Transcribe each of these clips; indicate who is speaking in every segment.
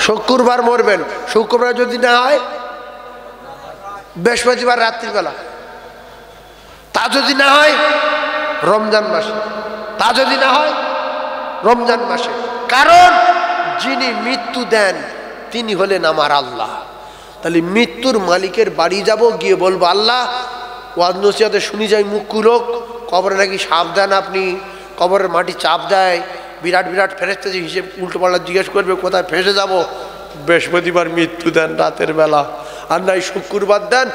Speaker 1: শুক্রবার মরবেন, শুক্রবার যদি না হয় বৃহস্পতিবার রাত্রিবেলা, তা যদি না হয় রমজান মাসে, তা যদি না হয় রমজান মাসে। কারণ যিনি মৃত্যু দেন তিনি হলেন আমার আল্লাহ। তাহলে মৃত্যুর মালিকের বাড়ি যাব, গিয়ে বলবো আল্লাহ ওয়াজ নসিহতে শুনি যাই মুখ কুলোক, কবরে নাকি সাপ দেন আপনি, কবরের মাটি চাপ দেয়, বিরাট বিরাট ফেরেশতা যে হিসেব উল্টো পাল্টা জিজ্ঞেস করবে কোথায় ফেসে যাব। বৃহস্পতিবার মৃত্যু দেন রাতের বেলা, আর নাই শুক্রবার দেন।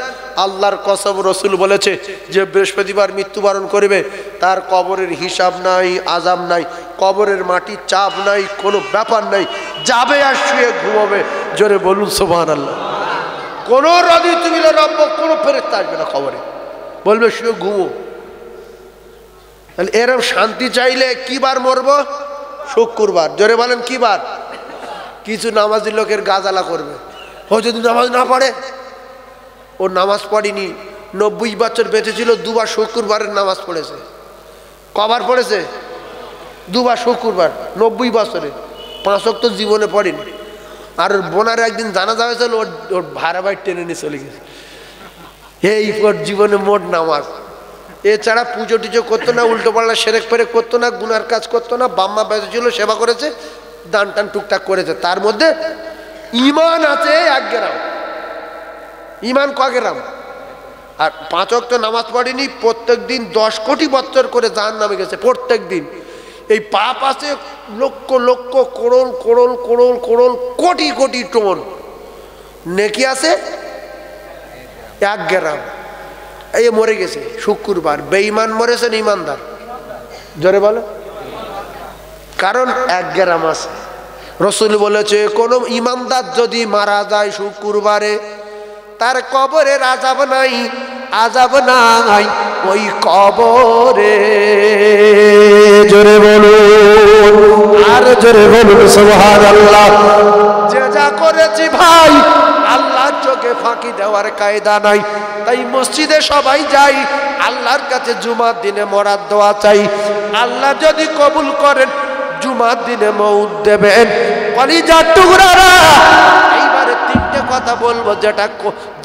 Speaker 1: আল্লাহর কসম, রসুল বলেছে যে বৃহস্পতিবার মৃত্যুবরণ করবে তার কবরের হিসাব নাই, আযাব নাই, কবরের মাটি চাপ নাই, কোনো ব্যাপার নাই, যাবে আর শুয়ে ঘুমাবে। জোরে বলুন সুবহানাল্লাহ। কোনো রদি তুমি রব্ব, কোনো ফেরেশতা আসবে না কবরে, বলবে শুয়ে ঘুমো। তাহলে এরকম শান্তি চাইলে কি বার মরবো? শুক্রবার। জোরে বলেন কি বার? কিছু নামাজি লোকের গাজালা করবে, ও যদি নামাজ না পড়ে, ও নামাজ পড়েনি, 90 বছর বেঁচে ছিল, দুবার শুক্রবারের নামাজ পড়েছে। কবার পড়েছে? দুবার শুক্রবার, 90 বছরে 5 ওয়াক্ত জীবনে পড়েনি। আর বোনার একদিন জানাজা হয়েছিল, ওর ভাড়া ভাই টেনে নিয়ে চলে গেছে। এই জীবনে মোট নামাজ। এছাড়া পুজো টুজো করতো না, উল্টো পাল্টা সেরেক ফেরেক করতো না, গুনার কাজ করতো না, বাম্মা বেঁচে ছিল, সেবা করেছে, দান টান টুকটাক করেছে। তার মধ্যে ইমান আছে 1 গ্রাম। ইমান ক গ্রাম? আর 5 ওয়াক্ত নামাজ পড়েনি, প্রত্যেক দিন 10 কোটি বছর করে জাহান্নামে গেছে প্রত্যেক দিন। এই পাপ আছে লক্ষ লক্ষ করোড় করোড় করোড় করোড় কোটি কোটি টন। নেকি আছে 1 গ্রাম। এই মরে গেছে শুক্রবার। বেঈমান মরেছে না ইমানদার? জোরে বলো। কারণ 1 গ্রাম আছে। রসুল বলেছে কোন ইমানদার যদি মারা যায় শুক্রবারে, তার কবরের আযাব নাই, আযাব নাই ওই কবরে। জোরে বলুন, আর জোরে বলুন সুবহানাল্লাহ। যে যা করেছি ভাই, আল্লাহর চোখে ফাঁকি দেওয়ার কায়দা নাই। তাই মসজিদে সবাই যাই, আল্লাহর কাছে জুমার দিনে মরার দোয়া চাই। আল্লাহ যদি কবুল করেন জুমার দিনে মউত দেবেন। কলিজার টুকরারা, এইবারে 3টে কথা বলবো,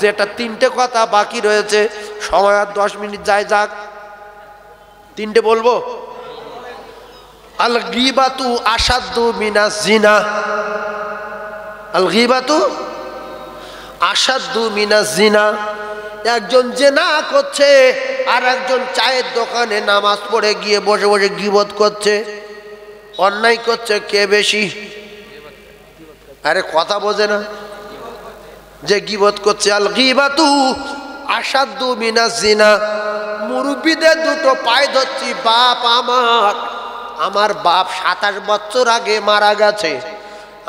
Speaker 1: যেটা 3টে কথা বাকি রয়েছে। সময় আর 10 মিনিট যায়, যাক 3টে বলবো। আল গীবাতু আশাদ্দু মিনাজ জিনা। আল গীবাতু আশাদ্দু মিনাজ জিনা। একজন জিনা করছে আর একজন চায়ের দোকানে নামাজ পড়ে গিয়ে বসে বসে গীবত করছে, অন্যায় করছে, কে বেশি? আরে কথা বোঝে না যে গীবত করছে। আল গীবাতু আশাদ্দু মিনাজ জিনা। মুরব্বিদের 2টো পায়ে ধরছি, বাপ আমার বাপ 27 বছর আগে মারা গেছে।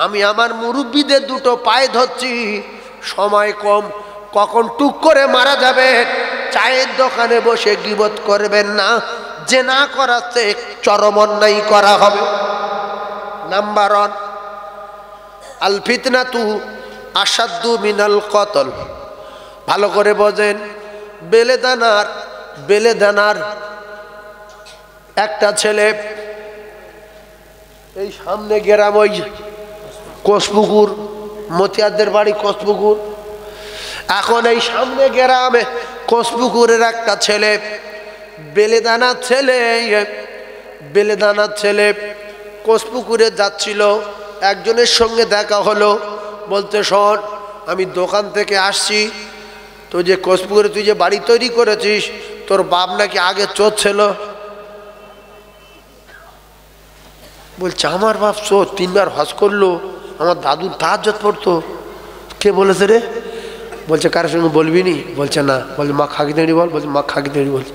Speaker 1: আমি আমার মুরব্বিদের 2টো পায়ে ধরছি, সময় কম, কখন টুক করে মারা যাবে। চায়ের দোকানে বসে গীবত করবেন না, জিনা করাচ্ছে চরম অন্যায় করা হবে। নাম্বার 1, আল ফিতনাতু আশাদ্দু মিনাল কতল। ভালো করে বোঝেন। বেলেদানার একটা ছেলে, এই সামনে গ্রাম, ওই কোষপুকুর, মতিয়ারদের বাড়ি কোষপুকুর। এখন এই সামনে গ্রামে কোষপুকুরের একটা ছেলে, বেলেদানার ছেলে কোষপুকুরে যাচ্ছিল। একজনের সঙ্গে দেখা হলো, বলতে শোন আমি দোকান থেকে আসছি, তো যে কোষপুকুরে তুই যে বাড়ি তৈরি করেছিস, তোর বাপ নাকি আগে চোর ছিল। বলছে আমার বাপ চোর, 3বার হজ করলো, আমার দাদুর তাহাজ্জুদ পড়তো। কে বলেছে রে? বলছে কারোর সঙ্গে বলবি নি? বলছে না। বলছে মা খাকি দেড়ি বল। বলছে মা খাকি দেড়ি বলছে।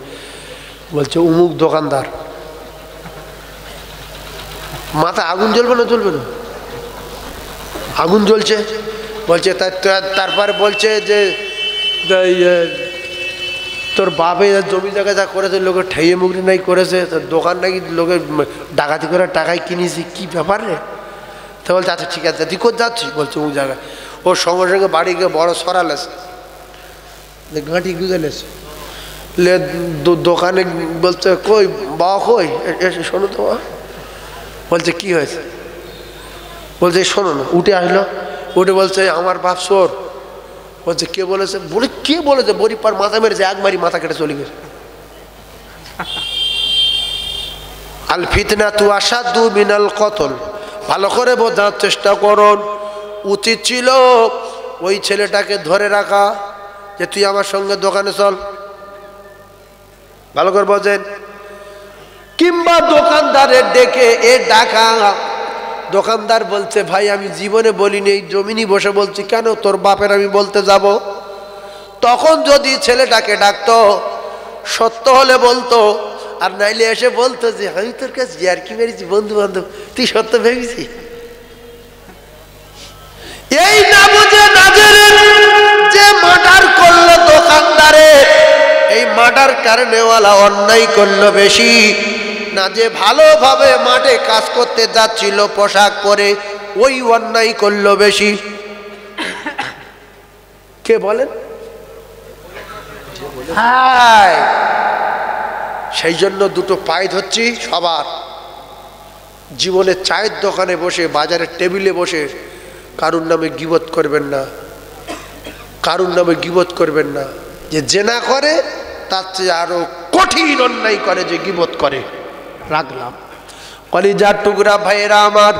Speaker 1: বলছে উমুক দোকানদার। মাথা আগুন জ্বলবে না? জ্বলবে না? আগুন জ্বলছে। বলছে তারপরে বলছে যে তোর বাপে জমি জায়গা যা করেছে, লোকের ঠাইয়ে মুগরি নাই করেছে, তোর দোকান নাকি লোকের ডাকাতি করে টাকায় কিনেছি, কি ব্যাপার রে? তো বলছে আচ্ছা ঠিক আছে, তুই কোথায় যাচ্ছিস? বলছে ও জায়গায়। ওর সঙ্গে সঙ্গে বাড়ি গিয়ে বড় সরালেছে, গাঁটি গুজেলেছে। দোকানে বলছে কই বাবা, কই এসে শোনো তো। বলছে কি হয়েছে? বলছে শোনো না। উঠে আসলো, উঠে বলছে আমার বাপ চোর। বলছে কে বলেছে? বলে কে বলেছে? বরিপার মাথা মেরেছে, একবারই মাথা কেটে চলে গেছে। আল ফিতনাতু আশাদ্দু মিনাল কতল। ভালো করে বোঝার চেষ্টা করুন। উচিত ছিল ওই ছেলেটাকে ধরে রাখা, যে তুই আমার সঙ্গে দোকানে চল। ভালো করে বোঝেন। কিংবা দোকানদারের ডেকে এ ডাকা। দোকানদার বলছে ভাই আমি জীবনে বলিনি, এই জমিনই বসে বলছি, কেন তোর বাপের আমি বলতে যাব? তখন যদি ছেলেটাকে ডাকতো, সত্য হলে বলতো, আর নাইলে এসে বলতো যে আমি তোর কাছে আর কি মেরেছি, বন্ধু বান্ধব, তুই সত্য ভেবেছি। এই না বুঝে নাজের যে মার্ডার করলো দোকানদারে, এই মার্ডার কারণেওয়ালা অন্যায় করলো বেশি না, যে ভালোভাবে মাঠে কাজ করতে যাচ্ছিল পোশাক পরে, ওই অন্যায় করলো বেশি। কে বলেন? হ্যাঁ, সেই জন্য দুটো পায়ে ধরছি সবার। জীবনে চায়ের দোকানে বসে, বাজারের টেবিলে বসে কারুর নামে গীবত করবেন না, কারুর নামে গীবত করবেন না। যে জেনা করে তার চেয়ে আরো কঠিন অন্যায় করে যে গীবত করে। রাখলাম কলিজার টুকরা ভাইয়েরা আমার,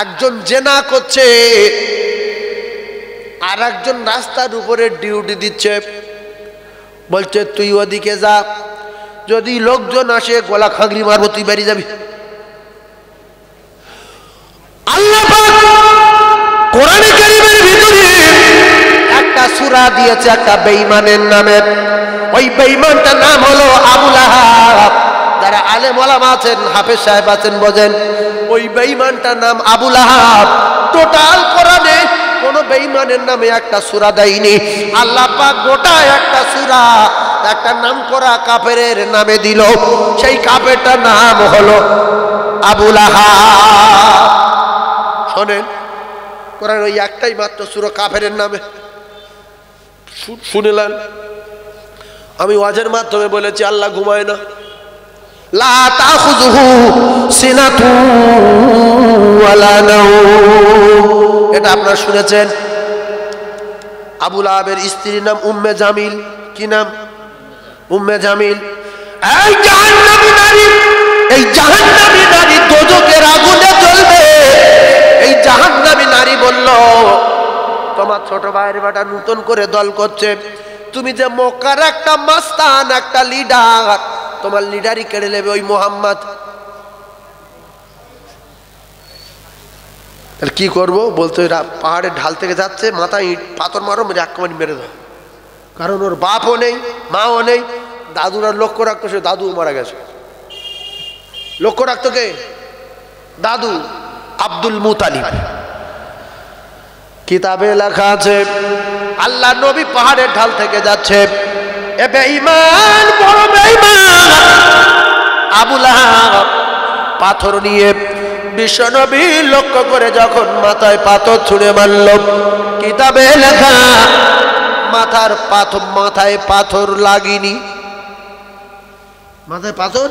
Speaker 1: একজন জেনা করছে, আর একজন রাস্তার উপরে ডিউটি দিচ্ছে, বলছে তুই ওদিকে যা, যদি লোকজন আসে গলা খাগড়ি মারবো, তুই বেরিয়ে যাবি। আল্লাহ পাক কোরআনে কারীমের ভিতরে একটা সূরা দিয়েছে একটা বেঈমানের নামে। ওই বেঈমানটার নাম হলো আবু লাহাব। যারা আলেম ওলামা আছেন, হাফেজ সাহেব আছেন, বোঝেন ওই বেঈমানটার নাম আবু লাহাব। টোটাল কোরআনে কোন বেঈমানের নামে একটা সূরা দেয়নি। আল্লাহ পাক গোটা একটা সূরা একটা নাম করা কাফেরের নামে দিল। সেই কাফেরটার নাম হলো আবু লাহাব। শোনেন, কোরআন ওই একটাই মাত্র সূরা কাফেরের নামে। শুনলেন? আমি ওয়াজের মাধ্যমে বলেছি আল্লাহ ঘুমায় না। লা তাখুযুহু সিনাতু ওয়ালা নাওম, এটা আপনারা শুনেছেন। আবু লাহাবের স্ত্রীর নাম উম্মে জামিল। কি নাম? উম্মে জামিল। এই জাহান্নামী নারী, এই জাহান্নামী নারী দোজখের আগুনে জ্বলবে। এই জাহান্নামী নারী বলল, তোমার ছোট ভাইয়ের বেটা নতুন করে দল করছে, তুমি যে মক্কার একটা মাস্তান, একটা লিডার, তোমার লিডারই কেড়ে নেবে ওই মোহাম্মদ। তাহলে কি করবো? বলতো পাহাড়ের ঢাল থেকে যাচ্ছে, মাথায় ইট পাথর মারো, মেরে এক কামানি মেরে দাও। কারণ ওর বাপও নেই, মাও নেই, দাদুরা লক্ষ্য রাখতো, সে দাদু মারা গেছে। লক্ষ্য রাখতো কে? দাদু আব্দুল মুতালিব। কিতাবে লেখা আছে আল্লাহ নবী পাহাড়ের ঢাল থেকে যাচ্ছে, এ বেঈমান, বড় বেঈমান আবু লাহাব পাথর নিয়ে বিশ্ব নবী লক্ষ্য করে যখন মাথায় পাথর ছুঁড়ে মারল, কিতাবে লেখা মাথায় পাথর লাগেনি। মাথায় পাথর?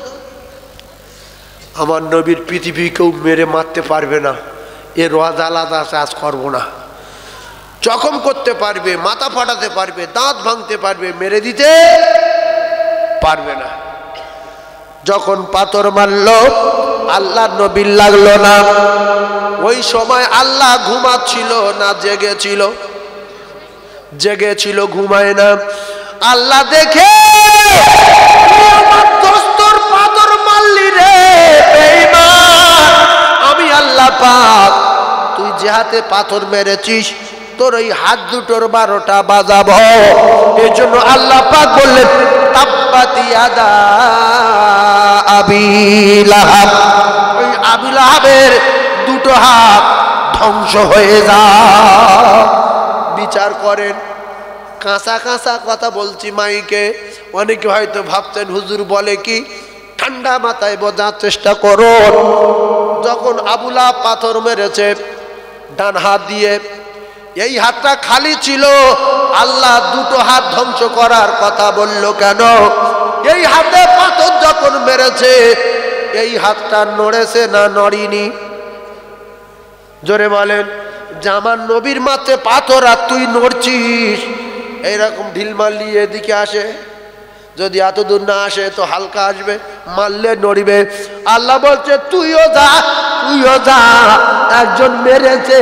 Speaker 1: আমার নবীর পৃথিবী কেউ মেরে মারতে পারবে না, এর ওয়াজ আলাদা আছে, আজ করবো না। জখম করতে পারবে, মাথা ফাটাতে পারবে, দাঁত ভাঙতে পারবে, মেরে দিতে পারবে না। যখন পাথর মারল আল্লাহ নবীর লাগলো না। ওই সময় আল্লাহ ঘুমাচ্ছিল না জেগেছিল? জেগেছিল, ঘুমায় না। আল্লাহ দেখে, আমার দোস্তর পাথর মারলি রে বেঈমান, আমি আল্লাহ পাক তুই যে হাতে পাথর মেরেছিস তোর ওই হাত দুটোর 12টা বাজাবো। এই জন্য আল্লাহ পাক বললেন তাব্বাত ইয়াদা আবি লাহাব, ওই আবু লাহাবের দুটো হাত ধ্বংস হয়ে যা। বিচার করেন, কাঁচা কাঁচা কথা বলছি মাইকে, অনেকে হয়তো ভাবছেন হুজুর বলে কি, ঠান্ডা মাথায় বোঝার চেষ্টা করুন। যখন আবু লাহাব পাথর মেরেছে ডান হাত দিয়ে, এই হাতটা খালি ছিল, আল্লাহ দুটো হাত ধ্বংস করার কথা বলল কেন? এই হাতে পাথর যখন মেরেছে এই হাতটা নড়েছে না নড়িনি? জোরে বলেন। যে আমার নবীর মাথে পাথর আর তুই নড়ছিস, এইরকম ঢিল মারলি এদিকে আসে, যদি এত দূর না আসে তো হালকা আসবে, মারলে নড়িবে। আল্লাহ বলছে তুইও যা, তুইও যা। একজন মেরেছে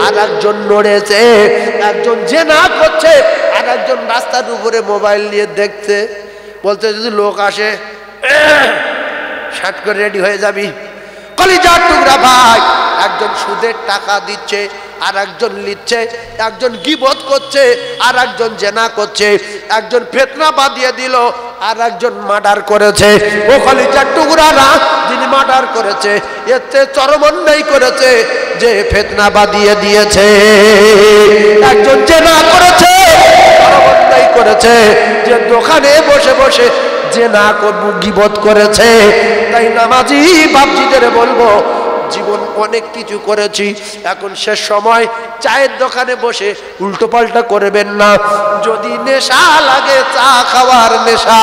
Speaker 1: আর একজন নড়েছে, একজন জেনা করছে আর একজন রাস্তার উপরে মোবাইল নিয়ে দেখছে। বলতে যদি লোক আসে শার্ট করে রেডি হয়ে যাবি। কলিজার টুকরা ভাই, একজন সুদের টাকা দিচ্ছে আর একজন নিচ্ছে, একজন গীবত করছে আর একজন জেনা করছে, একজন ফিতনা বাঁধিয়ে দিল আর একজন মার্ডার করেছে। ও কলিজার টুকরারা, যিনি মার্ডার করেছে এতে চরম অন্যায় করেছে, যে ফিতনা বাঁধিয়ে দিয়েছে। একজন জেনা করেছে, চরম অন্যায় করেছে, যে দোকানে বসে বসে জেনা গীবত করেছে। তাই নামাজি বাপজিদের বলবো, জীবন অনেক কিছু করেছি, এখন শেষ সময় চায়ের দোকানে বসে উল্টো পাল্টা করবেন না। যদি নেশা লাগে, চা খাওয়ার নেশা,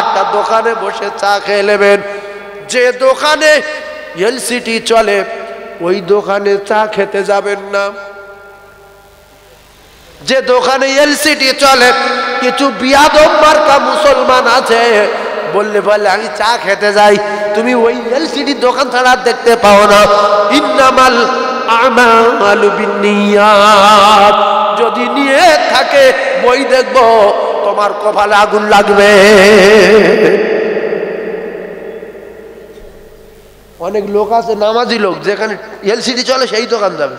Speaker 1: একটা দোকানে বসে চা খেয়ে নেবেন। যে দোকানে এলসিডি চলে ওই দোকানে চা খেতে যাবেন না। যে দোকানে এলসিডি চলে, কিছু বিয়াদব মার্কা মুসলমান আছে, বললে বলে আমি চা খেতে যাই, তুমি ওই এলসিডি দোকান ছাড়া দেখতে পাও না। ইন্নামাল আমালু বিন্নিয়াত, যদি নিয়ে থাকে বই দেখবো, তোমার কপালে আগুন লাগবে। অনেক লোক আছে নামাজি লোক, যেখানে এলসিডি চলে সেই দোকান যাবে,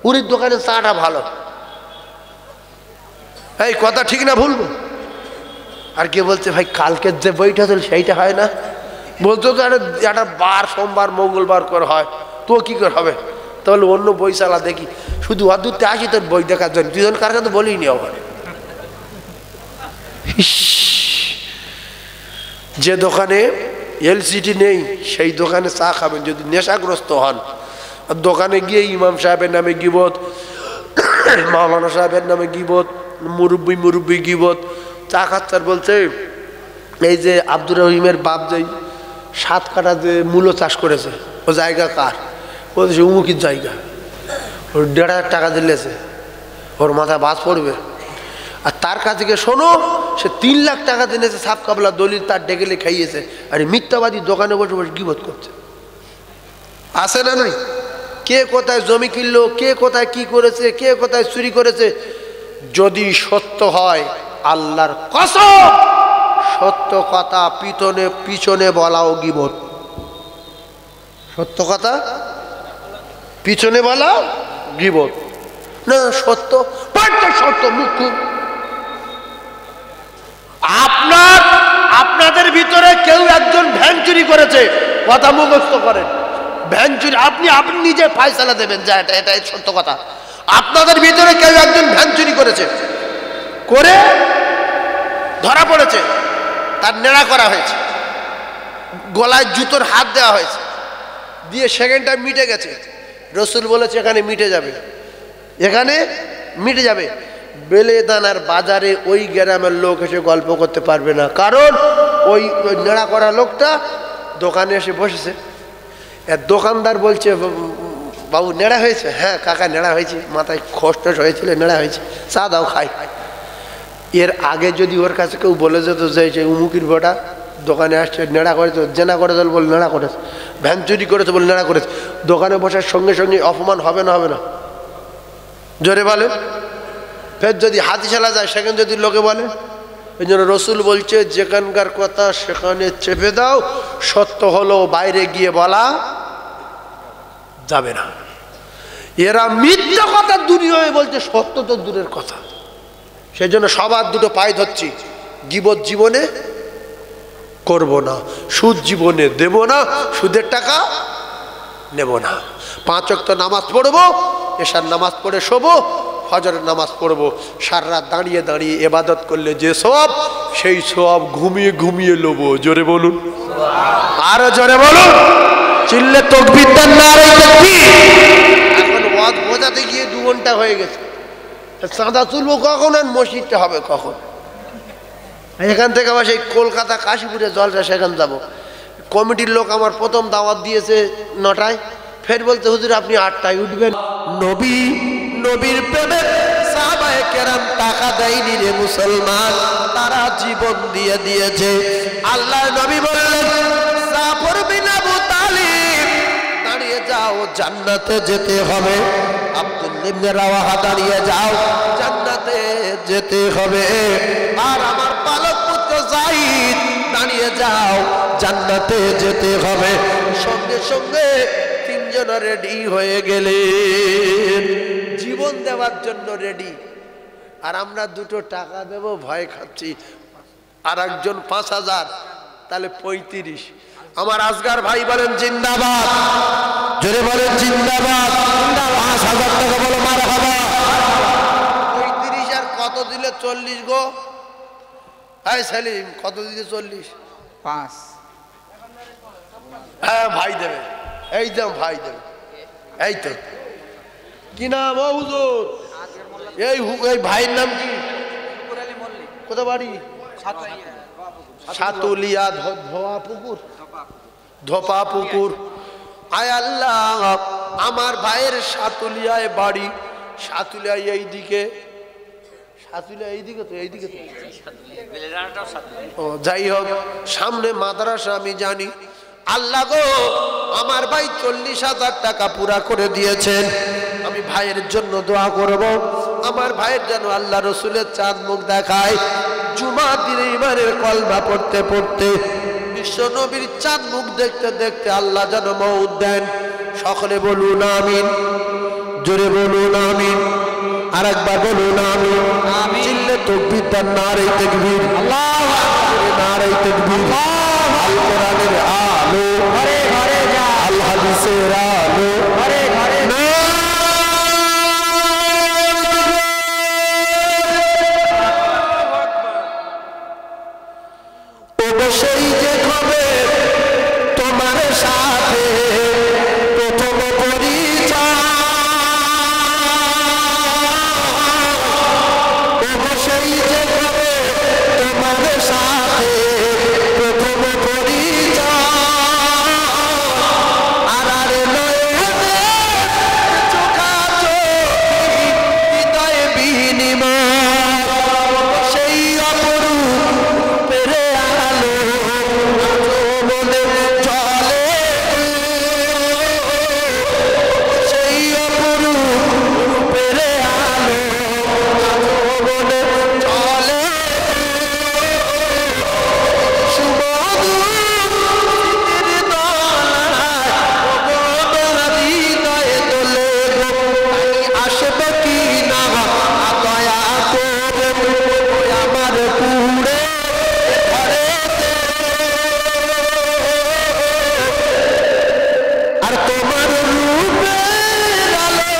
Speaker 1: উরির দোকানে চাটা ভালো। এই কথা ঠিক না ভুলবো? আর কে বলছে ভাই কালকের যে বইটা চল সেইটা হয় না, বলতো তো একটা বার সোমবার মঙ্গলবার করে হয়, তো কি করে হবে? তাহলে অন্য বই চালা দেখি, শুধু অদূরতে আসি তোর বই দেখার জন্য, দুজন কার কাছে বলিনি আবার। যে দোকানে এলসিডি নেই সেই দোকানে চা খাবেন যদি নেশাগ্রস্ত হন। আর দোকানে গিয়ে ইমাম সাহেবের নামে গিবত, মাওলানা সাহেবের নামে গিবত, মুরব্বী গিবত, চা খাচ্ছার বলছে এই যে আব্দুর রহিমের বাপ যে 7 কাঠা যে মূলো চাষ করেছে, ও জায়গা কার? বলছে উমুকির জায়গা, ওর 1,500 টাকা দিলেছে, ওর মাথায় বাস পড়বে। আর তার কাছে গিয়ে শোনো, সে 3 লাখ টাকা দিয়েছে, সাপ কাবলা দলিল তার ডেকেলে খাইয়েছে, আর মিথ্যাবাদী দোকানে বসে বসে গিবত করছে। আছে না নাই? কে কোথায় জমি কিনলো, কে কোথায় কি করেছে, কে কোথায় চুরি করেছে। যদি সত্য হয়, আল্লাহর কসম, সত্য কথা পিছনে বলাও গীবত। সত্য কথা পিছনে বলা গীবত না, সত্য সত্য মুখ। আপনাদের ভিতরে কেউ একজন ভ্যান চুরি করেছে, কথা মুখস্থ করেন, ভ্যান চুরি, আপনি নিজে ফায়সালা দেবেন যা এটা সত্য কথা। আপনাদের ভিতরে কেউ একজন ভ্যান চুরি করেছে, করে ধরা পড়েছে, তার নেড়া করা হয়েছে, গলায় জুতোর হাত দেওয়া হয়েছে, দিয়ে সেকেন্ডটা মিটে গেছে। রসুল বলেছে এখানে মিটে যাবে, এখানে মিটে যাবে। বেলেদানার বাজারে ওই গ্রামের লোক এসে গল্প করতে পারবে না, কারণ ওই নেড়া করা লোকটা দোকানে এসে বসেছে। দোকানদার বলছে বাবু নেড়া হয়েছে? হ্যাঁ কাকা নেড়া হয়েছে, মাথায় খোস্ট হয়েছিল, নেড়া হয়েছে, চা দাও খাই। এর আগে যদি ওর কাছে কেউ বলে যেত যে উমুকির বটা দোকানে আসছে, নেড়া করেছে, জেনা করে দল বলে নেড়া করেছে, ভ্যান চুরি করেছে বলে নেড়া করেছে, দোকানে বসার সঙ্গে সঙ্গে অপমান হবে না? হবে না? জোরে বলে। ফের যদি হাতি চালা যায় সেখানে যদি লোকে বলে, এই জন্য রসুল বলছে যেখানকার কথা সেখানে চেপে দাও, সত্য হলো বাইরে গিয়ে বলা যাবে না। এরা মিথ্যা কথা দুনিয়ায় বলছে, সত্য তো দূরের কথা। সেই জন্য সবার দুটো পায়ে ধরছি, গীবত জীবনে করব না, সুদ জীবনে দেব না, সুদের টাকা নেব না। 5 ওয়াক্ত নামাজ পড়বো, এশার নামাজ পড়ে শোবো, ফজরের নামাজ পড়বো, সারা রাত দাঁড়িয়ে দাঁড়িয়ে ইবাদত করলে যে সওয়াব, সেই সওয়াব ঘুমিয়ে ঘুমিয়ে লবো। জোরে বলুন, আরো জোরে বলুন, চিল্লে তাকবীর দেন, নারে তাকবীর। এখন ওয়াজ বোঝাতে গিয়ে 2 ঘন্টা হয়ে গেছে, চাঁদা তুলবো কখন আর মসজিদটা হবে কখন? এখান থেকে আবার সেই কলকাতা কাশীপুরে জলসা, সেখানে যাবো। কমিটির লোক আমার প্রথম দাওয়াত দিয়েছে 9টায়, ফের বলতে হুজুর আপনি 8টায় উঠবেন। নবী নবীর প্রেমে সাহাবায়ে কেরাম টাকা দেয়নি রে মুসলমান, তারা জীবন দিয়ে দিয়েছে। আল্লাহর নবী বললেন জাফর বিন আবু তালিব দাঁড়িয়ে যাও, জান্নাতে যেতে হবে। আব্দুল্লাহ ইবনে রাওয়াহা দাঁড়িয়ে যাও, জান্নাতে যেতে হবে। আর আমার পালক পুত্র যায়েদ দাঁড়িয়ে যাও, জান্নাতে যেতে হবে। সঙ্গে সঙ্গে তিনজন রেডি হয়ে গেলেন, জীবন দেওয়ার জন্য রেডি। আর আমরা 2টো টাকা দেব ভয় খাচ্ছি, আর একজন 5000, তাহলে 35। আমার আসগার ভাই বলেন জিন্দাবাদ, জোরে বলেন জিন্দাবাদ। 5000 টাকা বলো মারহাবা। 35 আর কত দিলে 40 গো? হ্যাঁ সেলিম, কত দিলে 40?
Speaker 2: 5।
Speaker 1: হ্যাঁ ভাই দেবে, এই দাম ভাই দেবে। এই তো কি নাম ও হুজুর? এই ভাইয়ের নাম কি? কোথা বাড়ি? সাতুলিয়া ধোয়া পুকুর, ধোপা পুকুর। আয় আল্লাহ, আমার ভাইয়ের সাতুলিয়ায় বাড়ি। সাতুলিয়ায় এইদিকে, সাতুলিয়া এইদিকে তো, এইদিকে তো। ও যাই হোক, সামনে মাদ্রাসা আমি জানি। আল্লাহ গো, আমার ভাই 40,000 টাকা পুরা করে দিয়েছেন। আমি ভাইয়ের জন্য দোয়া করব, আমার ভাইয়ের যেন আল্লাহ রসুলের চাঁদ মুখ দেখায়। জুমা দিনে ইমানের কলমা পড়তে পড়তে বিশ্ব নবীর চাঁদ মুখ দেখতে দেখতে আল্লাহ যেন মওত দেন। সকলে বলুন আমিন, জোরে বলুন আমিন, আর একবার বলুন আমিন। চিল্লে তাকবীর দেন, নারে তাকবীর, আল্লাহু আকবার, নারে তাকবীর। আল কোরআনের আলো ঘরে ঘরে যায়, আল হাদিসের আলো ঘরে ঘরে যায়। অবশ্যই যে হবে তোমার সাথে প্রথম পরিচয়, অবশ্যই যে হবে তোমার সাথে প্রথম পরিচয়। আর আরে নয়নে চোখাচোখি হৃদয়ে বিনিময়, সেই অপরূপ পেরে আলো মনে চলে, সেই অপরূপ পেরে আলো মনে চলে। সুমধুর হৃদয়ে দোলে গো, আসবে কি না দয়া করে আমার পুরে ঘরেতে। আর তোমার রূপের আলো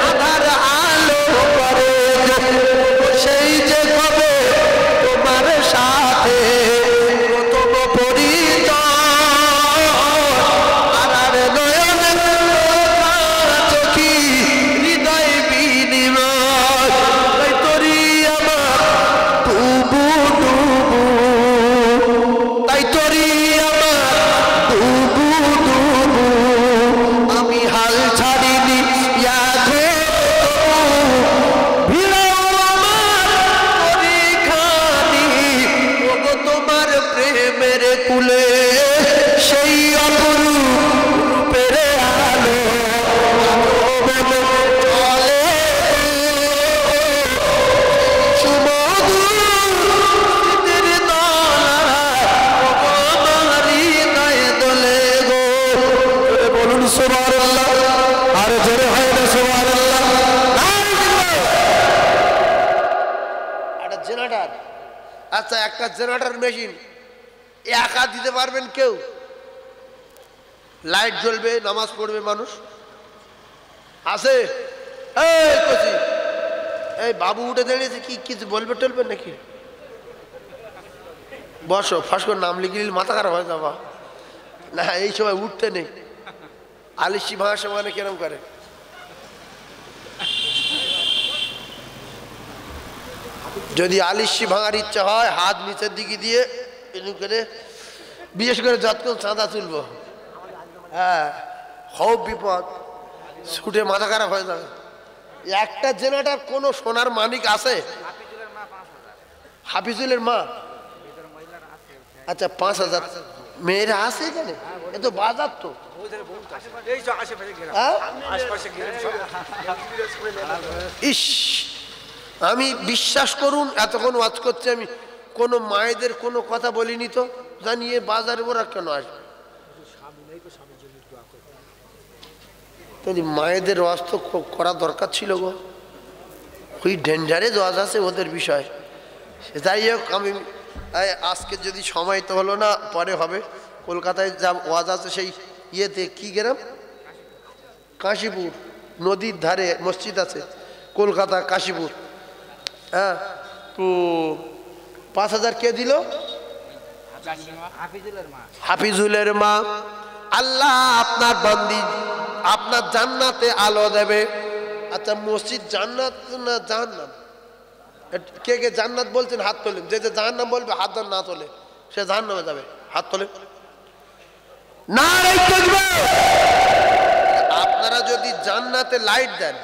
Speaker 1: আধার আলো করে, সেই যে হবে তোমার সাথে প্রথম পরিচয়। আর নয়নে চোখি হৃদয় বিনিময়, তাই তোরি আমার ডুবু ডুবু, তাই তোরি আমার ডুবু ডুবু। আমি হাল ছাড়িনি ইয়াদে ভিড়াও আমার পরীক্ষানি, ওগো তোমার প্রেমের কুলে সেই অপরূপের আলো মনে চলে। সুমধুর স্মৃতির দোলায় ওগো আমার হৃদয়ে দোলে গো। জোরে বলুন সুবহানাল্লাহ, আর জোরে হয় না সুবহানাল্লাহ। একটা জেনারেটর, আচ্ছা একটা জেনারেটর মেশিন একা দিতে পারবেন কেউ? লাইট জ্বলবে, নামাজ পড়বে মানুষ আছে? এই কচি, এই বাবু উঠে দাঁড়িয়েছে, কি কিছু বলবে টলবে নাকি? বসো, ফাঁস করে নাম লিখে নিলে মাথা খারাপ হয়ে যাবা না, এই সময় উঠতে নেই। আলিশি ভাঙার সময় কেরম করে? যদি আলিশি ভাঙার ইচ্ছা হয় হাত নিচের দিকে দিয়ে এরকম করে, বিশেষ করে যতক্ষণ চাঁদা তুলবো হ্যাঁ, খুব বিপদ, ছুটে মাথা খারাপ হয়ে যাবে। একটা জেনারেটর কোনো সোনার মানিক আছে? হাফিজুলের মা, আচ্ছা 5,000 মেয়েরা আছে এখানে? এ তো বাজার তো। ইস, আমি বিশ্বাস করুন এতক্ষণ ওয়াজ করছি, আমি কোনো মায়েদের কোনো কথা বলিনি তো, জানিয়ে বাজারে ওরা কেন আসবে? মায়েদের ওয়াজ তো করা দরকার ছিল গো, ওই ডেঞ্জারে ওয়াজ আছে ওদের বিষয়। যাই হোক, আমি আজকে যদি সময় তো হলো না, পরে হবে। কলকাতায় যা ওয়াজ আছে সেই ইয়েতে, কি গ্রাম? কাশীপুর, নদীর ধারে মসজিদ আছে কলকাতা কাশীপুর। হ্যাঁ, তো 5,000 কে দিল? হাফিজুলের মা। আল্লাহ আপনার বান্দি আপনার জান্নাতে আলো দেবে। আচ্ছা, মসজিদ জান্নাত না জাহান্নাম? কে কে জান্নাত বলছেন হাত তোলেন। যে যে জাহান্নাম বলবে হাত ধর, না তোলে সে জাহান্নামে যাবে, হাত তোলে। না, আপনারা যদি জান্নাতে লাইট দেন,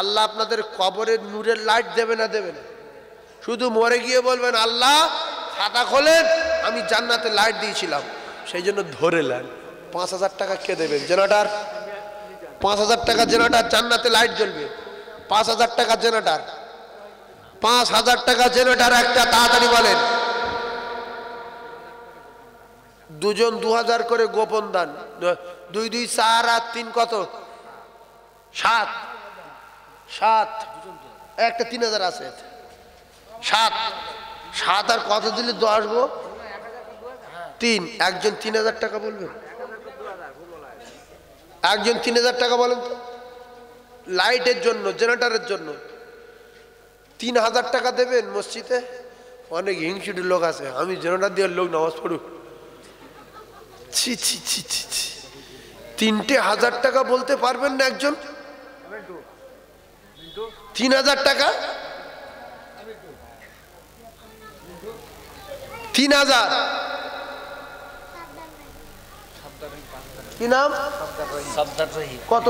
Speaker 1: আল্লাহ আপনাদের কবরের নূরের লাইট দেবে না? দেবে না। শুধু মরে গিয়ে বলবেন আল্লাহ খাতা খোলেন, আমি জান্নাতে লাইট দিয়েছিলাম, সেই জন্য ধরে নেন। 5,000 টাকা কে দেবেন? জেনারেটর 5,000 টাকা জেনারেটর, জান্নাতে লাইট জ্বলবে। 5,000 টাকা জেনারেটর, 5,000 টাকা জেনারেটর একটা, তাড়াতাড়ি বলেন। দুজন 2,000 করে গোপন দান। 2 2 4 আর 3 কত? 7 7, একটা 3,000 আছে। 7 7 আর কত দিলে 10 গো? 3। একজন 3,000 টাকা বলবেন? একজন 3,000 টাকা বলেন তো, লাইটের জন্য, জেনারেটরের জন্য 3,000 টাকা দেবেন মসজিদে। অনেক হিংসুটি লোক আছে, আমি জেনারেটর দিয়ে লোক নামাজ পড়ুক। ছি ছি ছি ছি ছি, 3,000 টাকা বলতে পারবেন না একজন? 3,000 টাকা, 3,000। কি নাম? কত?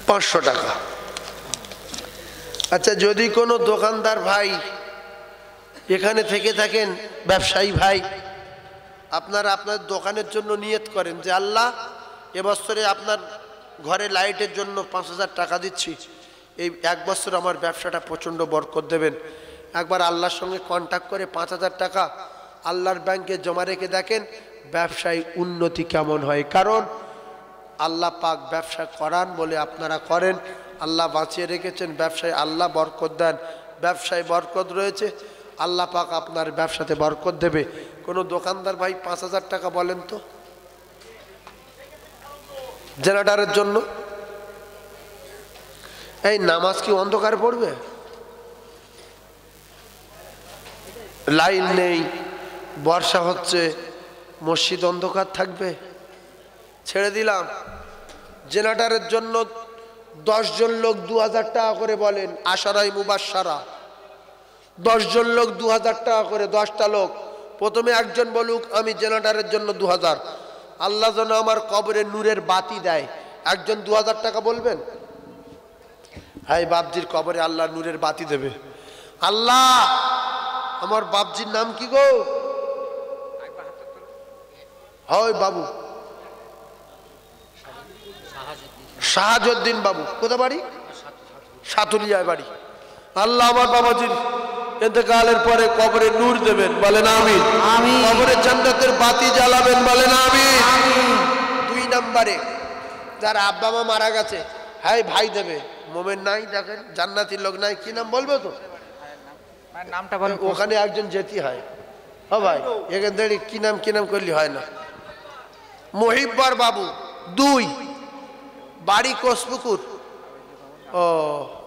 Speaker 1: 500 টাকা। আচ্ছা, যদি কোনো দোকানদার ভাই এখানে থেকে থাকেন, ব্যবসায়ী ভাই, আপনারা আপনার দোকানের জন্য নিয়ত করেন যে আল্লাহ এবছরে আপনার ঘরে লাইটের জন্য 5,000 টাকা দিচ্ছি, এই 1 বছর আমার ব্যবসাটা প্রচণ্ড বরকত দেবেন। একবার আল্লাহর সঙ্গে কন্ট্যাক্ট করে 5,000 টাকা আল্লাহর ব্যাংকে জমা রেখে দেখেন ব্যবসায় উন্নতি কেমন হয়। কারণ আল্লাহ পাক ব্যবসা করান বলে আপনারা করেন, আল্লাহ বাঁচিয়ে রেখেছেন, ব্যবসায় আল্লাহ বরকত দেন। ব্যবসায় বরকত রয়েছে, আল্লাহ পাক আপনার ব্যবসাতে বরকত দেবে। কোনো দোকানদার ভাই 5,000 টাকা বলেন তো জেনারেটরের জন্য। এই নামাজ কি অন্ধকারে পড়বে? লাইন নেই, বর্ষা হচ্ছে, মসজিদ অন্ধকার থাকবে? ছেড়ে দিলাম। জেনারেটরের জন্য 10 জন লোক 2,000 টাকা করে বলেন, আশারাই মুবাশশারা। 10 জন লোক 2,000 টাকা করে, 10টা লোক। প্রথমে একজন বলুক আমি জেনারেটরের জন্য 2,000, আল্লাহ যেন আমার কবরে নূরের বাতি দেয়। একজন 2,000 টাকা বলবেন। হাই বাপজির কবরে আল্লাহ নূরের বাতি দেবে। আল্লাহ আমার বাপজির নাম কি গো? হয় বাবু, শাহাজউদ্দিন বাবু। কোথা বাড়ি? সাতুলিয়ায় বাড়ি। আল্লাহ আমার বাবাজির ইন্তেকালের পরে কবরে নূর দেবেন, বলেন আমিন। কবরে জান্নাতের বাতি জ্বালাবেন, বলেন আমিন। 2 নম্বরে যার আব্বা মা মারা গেছে, হাই ভাই দেবে। মোমেন নাই, দেখেন জান্নাতির লোক নাই, কি নাম বলবো তো?
Speaker 2: নামটা বলেন।
Speaker 1: ওখানে একজন যেতে হয়। ও ভাই, এখান থেকে কি নাম করলে হয় না। মহিব্বর বাবু 2, বাড়ি কোষপুকুর। ও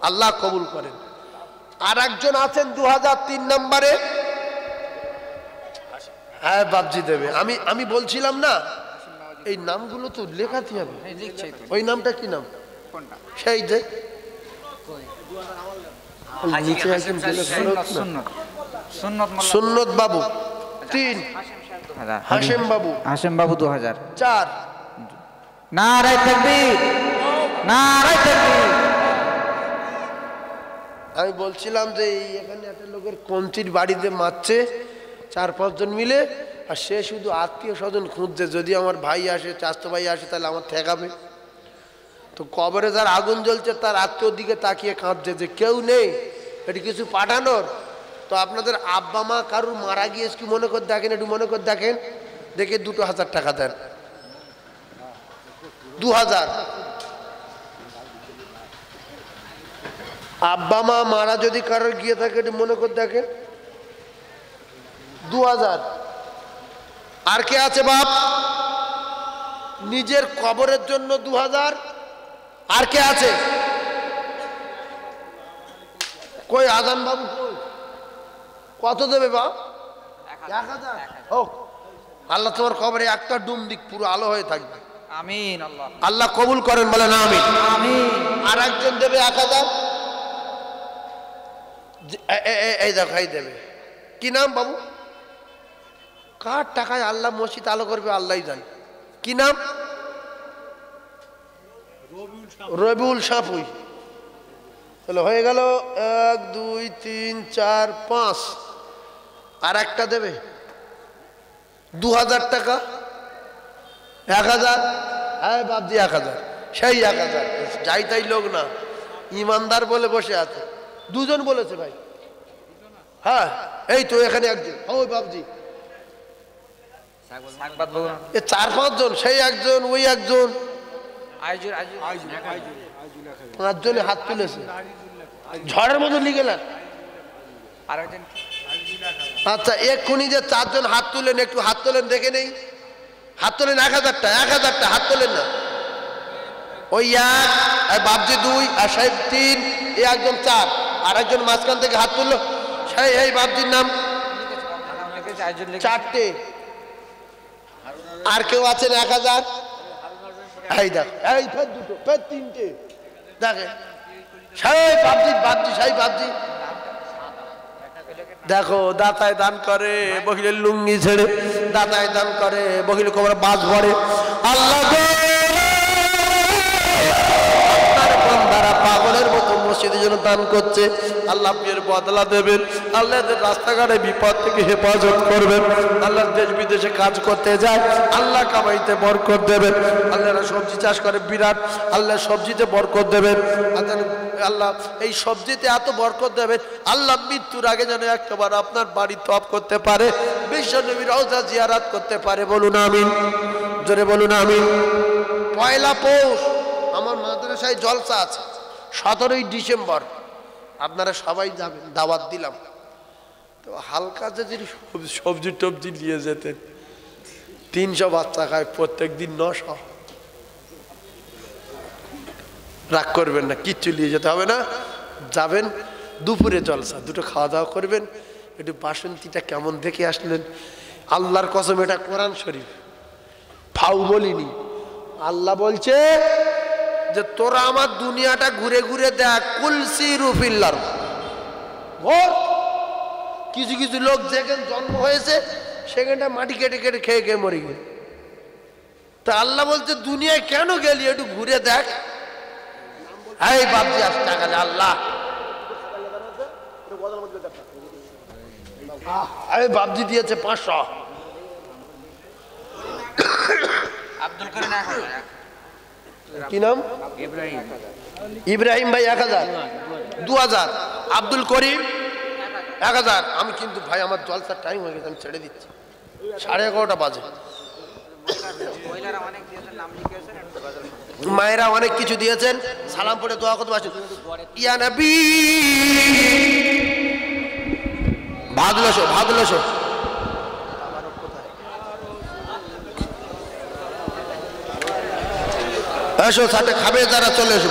Speaker 1: আল্লাহ কবুল করেন। আর একজন আছেন 2003 নম্বরে, হ্যাঁ বাবজি দেবে। আমি বলছিলাম না, এই নামগুলো তো লেখাতে হবে। ওই নামটা কি নাম? সেই যে সুন্নত বাবু 3, হাশেম বাবু
Speaker 2: 2000,
Speaker 1: 4,
Speaker 2: নারায়ে তাকবীর, নারায়ে তাকবীর।
Speaker 1: আমি বলছিলাম যে এই এখানে একটা লোকের কঞ্চির বাড়িতে মারছে 4-5 জন মিলে, আর সে শুধু আত্মীয় স্বজন খুঁজছে, যদি আমার ভাই আসে, চাচতো ভাই আসে, তাহলে আমার ঠেকাবে। তো কবরে যার আগুন জ্বলছে তার আত্মীয়র দিকে তাকিয়ে কাঁদছে যে কেউ নেই, এটি কিছু পাঠানোর। তো আপনাদের আব্বা মা কারুর মারা গিয়েছে কি মনে করে দেখেন, একটু মনে করে দেখেন, দেখে 2000 টাকা দেন, 2000। আব্বা মা মারা যদি কারোর গিয়ে থাকে একটু মনে করে দেখেন, 2000। আর কে আছে বাপ নিজের কবরের জন্য 2000? আর কে আছে? কই আজান বাবু কই? কত দেবে বাপ? 1000। হোক, আল্লাহ তোমার কবরে একটা ডুম দিক, পুরো আলো হয়ে থাকবে।
Speaker 2: আমিন। আল্লাহ
Speaker 1: আল্লাহ কবুল করেন, বলেন আমিন।
Speaker 2: আমিন।
Speaker 1: আর একজন দেবে 1000। এই দেখো, এই দেবে। কি নাম বাবু? কার টাকায় আল্লাহ মসজিদ আলো করবে আল্লাহই জানে। কি নাম? রবিউল সাপুই। তাহলে হয়ে গেল 1 2 3 4 5। আর একটা দেবে 2000 টাকা। 1000। হ্যাঁ বাবজি 1000, সেই 1000। যাই তাই লোক না, ইমানদার বলে বসে আছে। 2 জন বলেছে ভাই। হ্যাঁ এই তো এখানে একজন, ওই বাবজি।
Speaker 2: সাকবাত বলুন।
Speaker 1: এ 4-5 জন, সেই একজন, ওই একজন,
Speaker 2: আইজুল,
Speaker 1: 5 জনে হাত তুলেছে, ঝড়ের মতো লিখে নেন।
Speaker 2: আরেকজন
Speaker 1: আচ্ছা এক্ষুনি যে 4 জন হাত তুলেন, একটু হাত তোলেন দেখে নেই। হাত তোলেন 1000টা, 1000টা হাত তোলেন না। ওই 1, আর বাবজি 2, আর সাহেব 3, এ একজন 4, আর একজন মাঝখান থেকে হাত তুললো, সেই এই বাবজির নাম
Speaker 2: লিখেছে, আইজুল লিখেছে।
Speaker 1: 4টে। আর কেউ আছেন 1000? এই দেখ, এই ফের 2টো, ফের 3টে, দেখে সেই বাবজি, বাবজি সেই বাবজি। দেখো দাতায় দান করে, বহিলের লুঙ্গি ছেড়ে দাতায় দান করে, বহিল কোমর বাস ভরে। আল্লাহ গো, আপনার বান্দারা পাগলের মতো মসজিদের জন্য দান করছে, আল্লাহ এর বদলা দেবেন। আল্লাহ রাস্তাঘাটে বিপদ থেকে হেফাজত করবেন। আল্লাহ দেশ বিদেশে কাজ করতে যায়, আল্লাহ কামাইতে বরকত দেবেন। আল্লাহ সবজি চাষ করে বিরাট, আল্লাহ সবজিতে বরকত দেবেন। আল্লাহ এই সবজিতে এত বরকত দেবেন, আল্লাহ মৃত্যুর আগে যেন একবার আপনার বাড়ি তপ করতে পারে, বিশ্ব নবীর রওজা জিয়ারাত করতে পারে। বলুন আমিন, জোরে বলুন আমিন। 1 পৌষ আমার মাদ্রাসায় জলসা আছে, 17ই ডিসেম্বর। আপনারা সবাই যাবেন, দাওয়াত দিলাম। তো হালকা যদি সবজি টবজি নিয়ে যেতেন, 300 বাচ্চা খায় প্রত্যেক দিন, 900। রাগ করবেন না, কিচ্ছু নিয়ে যেতে হবে না। যাবেন দুপুরে জলসা, 2টো খাওয়া দাওয়া করবেন। একটু বাসন্তীটা কেমন দেখে আসলেন। আল্লাহর কসম, এটা কোরআন শরীফ, ফাউ বলিনি। আল্লাহ বলছে যে তোরা আমার দুনিয়াটা ঘুরে ঘুরে দেখ। কুলসিরু ফিল আরদ। কিছু কিছু লোক যেখানে জন্ম হয়েছে সেখানটা মাটি কেটে কেটে খেয়ে খেয়ে মরে গেল। তা আল্লাহ বলছে দুনিয়ায় কেন গেলি, একটু ঘুরে দেখ। এই বাপজি আস টাকা দে আল্লাহ, এই বাপজি দিয়েছে 500।
Speaker 2: আব্দুল করিম 1000।
Speaker 1: কি নাম?
Speaker 2: ইব্রাহিম।
Speaker 1: ইব্রাহিম ভাই 1000। 2000। আব্দুল করিম 1000। আমি কিন্তু ভাই আমার জলসার টাইম হয়ে গেছে, আমি ছেড়ে দিচ্ছি, 11:30 বাজে।
Speaker 2: মহিলারা অনেক দিয়েছেন, নাম লিখেছেন,
Speaker 1: মায়েরা অনেক কিছু দিয়েছেন, সালাম পড়ে দোয়া করতে পারছেন। ইয়া নবী, ভাদলসো ভাদলসো, এসো সাথে খাবে যারা, চলে এসো।